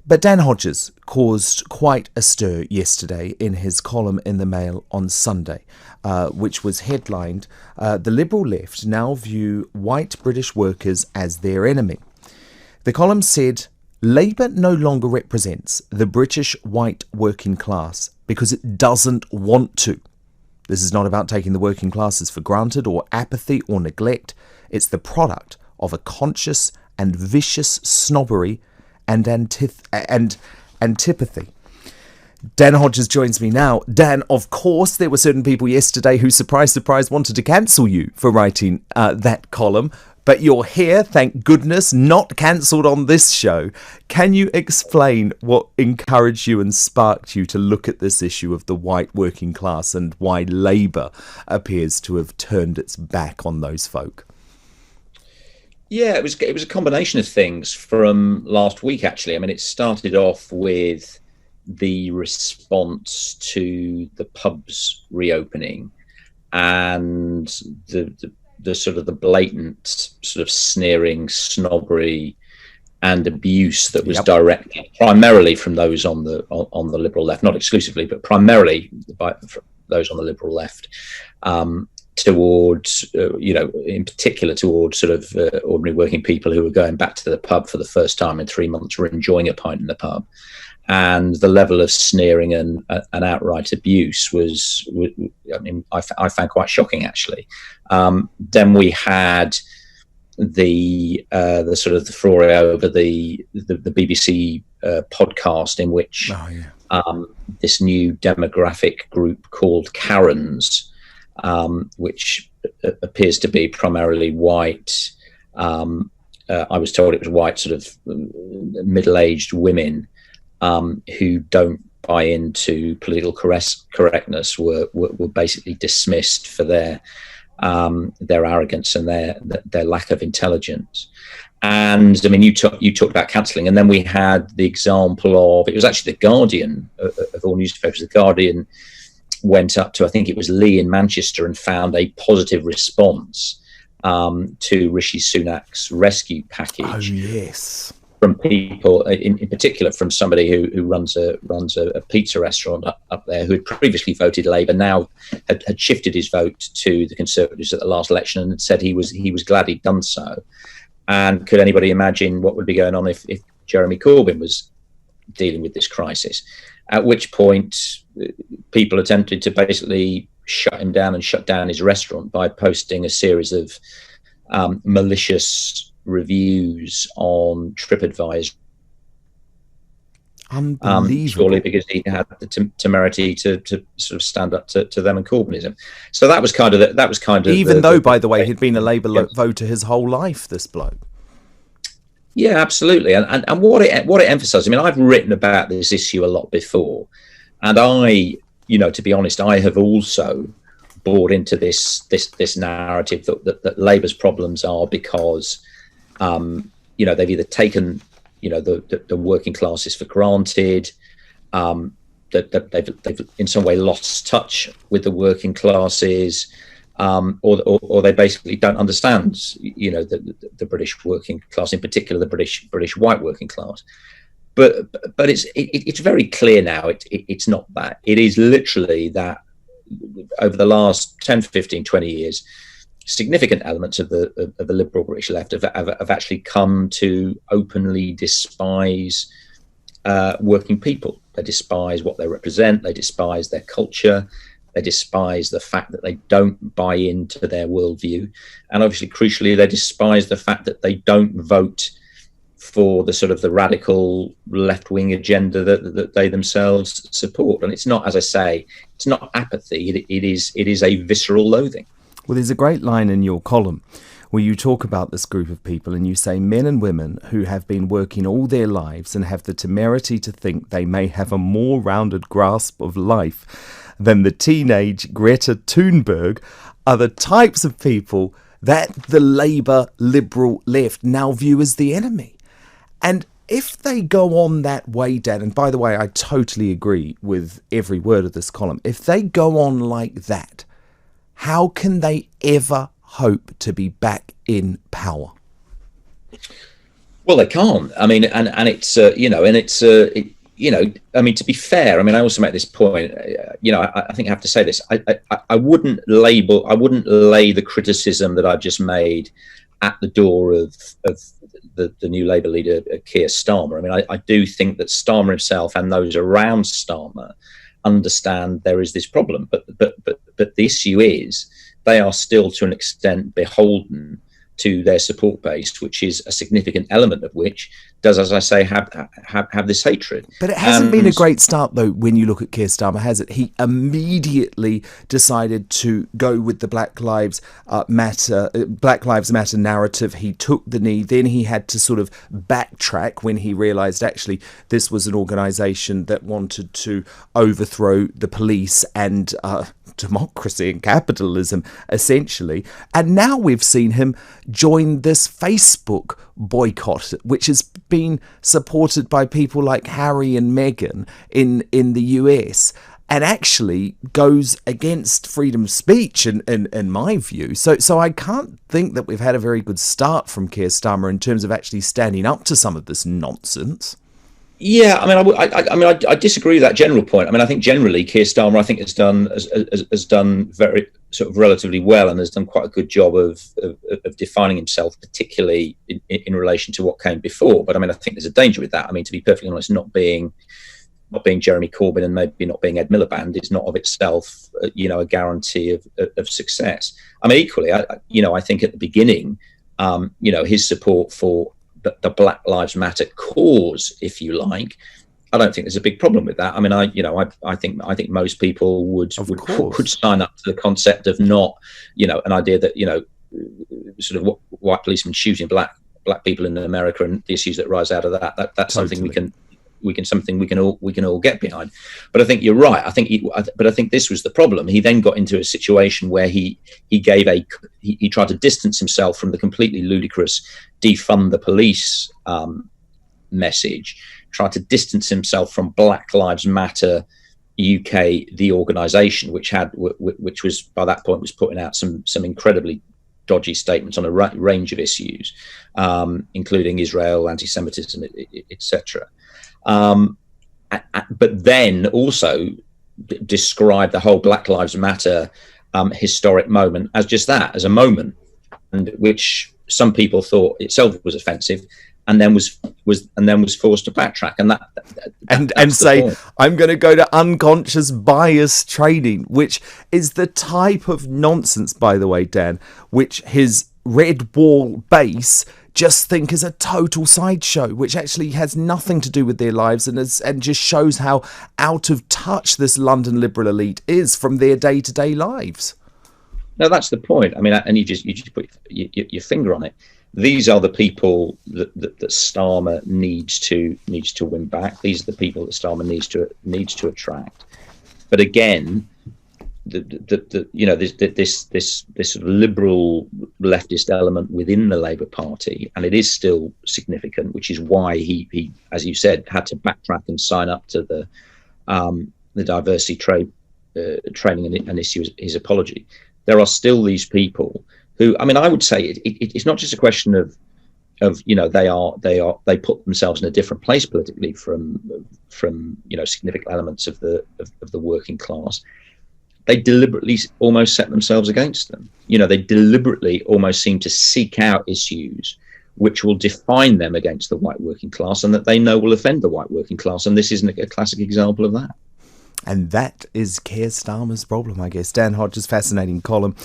But Dan Hodges caused quite a stir yesterday in his column in the Mail on Sunday, which was headlined, "The Liberal Left now view white British workers as their enemy." The column said, "Labour no longer represents the British white working class because it doesn't want to. This is not about taking the working classes for granted or apathy or neglect. It's the product of a conscious and vicious snobbery and antipathy." Dan Hodges joins me now. Dan, of course, there were certain people yesterday who, surprise, surprise, wanted to cancel you for writing that column. But you're here, thank goodness, not cancelled on this show. Can you explain what encouraged you and sparked you to look at this issue of the white working class and why Labour appears to have turned its back on those folk? Yeah, it was a combination of things from last week, actually. I mean, it started off with the response to the pubs reopening and the sort of the blatant sort of sneering, snobbery and abuse that was directed primarily from those on the Liberal left, not exclusively, but primarily by those on the Liberal left, towards, in particular towards sort of ordinary working people who were going back to the pub for the first time in 3 months or enjoying a pint in the pub. And the level of sneering and outright abuse was, I mean, I found quite shocking, actually. Then we had the sort of the furore over the BBC podcast in which this new demographic group called Karens, which appears to be primarily white. I was told it was white, sort of middle-aged women who don't buy into political correctness were basically dismissed for their arrogance and their lack of intelligence. And I mean, you talked about cancelling, and then we had the example of, it was actually the Guardian of all newspapers. The Guardian went up to, I think it was Lee in Manchester, and found a positive response to Rishi Sunak's rescue package. Oh yes. From people, in particular from somebody who runs a pizza restaurant up there, who had previously voted Labour, now had shifted his vote to the Conservatives at the last election, and had said he was glad he'd done so. And could anybody imagine what would be going on if Jeremy Corbyn was dealing with this crisis? At which point, people attempted to basically shut him down and shut down his restaurant by posting a series of malicious reviews on TripAdvisor. Unbelievable. Surely because he had the temerity to sort of stand up to them and Corbynism. So that was kind of even though, by the way, he'd been a Labour voter his whole life, this bloke. Yeah, absolutely. And what it emphasised, I mean, I've written about this issue a lot before, and I, to be honest, I have also bought into this narrative that Labour's problems are because they've either taken the working classes for granted, that they've in some way lost touch with the working classes, or they basically don't understand the British working class, in particular the British white working class. But it's very clear now it's not that. It is literally that over the last 10, 15, 20 years, significant elements of the liberal British left have actually come to openly despise working people. They despise what they represent. They despise their culture. They despise the fact that they don't buy into their worldview. And obviously, crucially, they despise the fact that they don't vote for the sort of the radical left-wing agenda that they themselves support. And it's not, as I say, it's not apathy. It is a visceral loathing. Well, there's a great line in your column where you talk about this group of people and you say men and women who have been working all their lives and have the temerity to think they may have a more rounded grasp of life than the teenage Greta Thunberg are the types of people that the Labour Liberal left now view as the enemy. And if they go on that way, Dan, and by the way, I totally agree with every word of this column, if they go on like that, how can they ever hope to be back in power? Well, they can't. I mean, and it's I mean, to be fair, I mean, I also make this point. I think I have to say this. I wouldn't lay the criticism that I've just made at the door of the new Labour leader, Keir Starmer. I mean, I do think that Starmer himself and those around Starmer understand there is this problem, but the issue is they are still to an extent beholden to their support base, which is a significant element of which does, as I say, have this hatred. But it hasn't been a great start, though, when you look at Keir Starmer, has it? He immediately decided to go with the Black Lives Matter narrative. He took the knee. Then he had to sort of backtrack when he realised actually this was an organisation that wanted to overthrow the police and democracy and capitalism, essentially. And now we've seen him join this Facebook boycott, which has been supported by people like Harry and Meghan in the US, and actually goes against freedom of speech in my view. So I can't think that we've had a very good start from Keir Starmer in terms of actually standing up to some of this nonsense. Yeah, I mean, I disagree with that general point. I mean, I think generally Keir Starmer, I think has done very sort of relatively well, and has done quite a good job of defining himself, particularly in relation to what came before. But I mean, I think there's a danger with that. I mean, to be perfectly honest, not being Jeremy Corbyn and maybe not being Ed Miliband is not of itself, a guarantee of success. I mean, equally, I think at the beginning, his support for the Black Lives Matter cause, if you like, I don't think there's a big problem with that. I mean, I think most people would sign up to the concept of not, an idea that sort of white policemen shooting black people in America and the issues that rise out of that. That's totally. something we can all get behind. But I think you're right. I think this was the problem. He then got into a situation where he tried to distance himself from the completely ludicrous defund the police message, tried to distance himself from Black Lives Matter UK, the organisation, which was by that point was putting out some incredibly dodgy statements on a range of issues, including Israel, anti-Semitism, etc. But then also describe the whole Black Lives Matter historic moment as just that, as a moment, and which some people thought itself was offensive, and then was forced to backtrack, and say, point. I'm going to go to unconscious bias training, which is the type of nonsense, by the way, Dan, which his red wall base just think is a total sideshow, which actually has nothing to do with their lives and just shows how out of touch this London liberal elite is from their day-to-day lives. No, that's the point. I mean, and you just put your finger on it. These are the people that Starmer needs to win back. These are the people that Starmer needs to attract. But again, this sort of liberal leftist element within the Labour Party, and it is still significant, which is why he, as you said, had to backtrack and sign up to the diversity training and issue his apology. There are still these people who, I mean, I would say it's not just a question of they put themselves in a different place politically from significant elements of the working class. They deliberately almost set themselves against them. They deliberately almost seem to seek out issues which will define them against the white working class, and that they know will offend the white working class. And this isn't a classic example of that. And that is Keir Starmer's problem, I guess. Dan Hodges, fascinating column.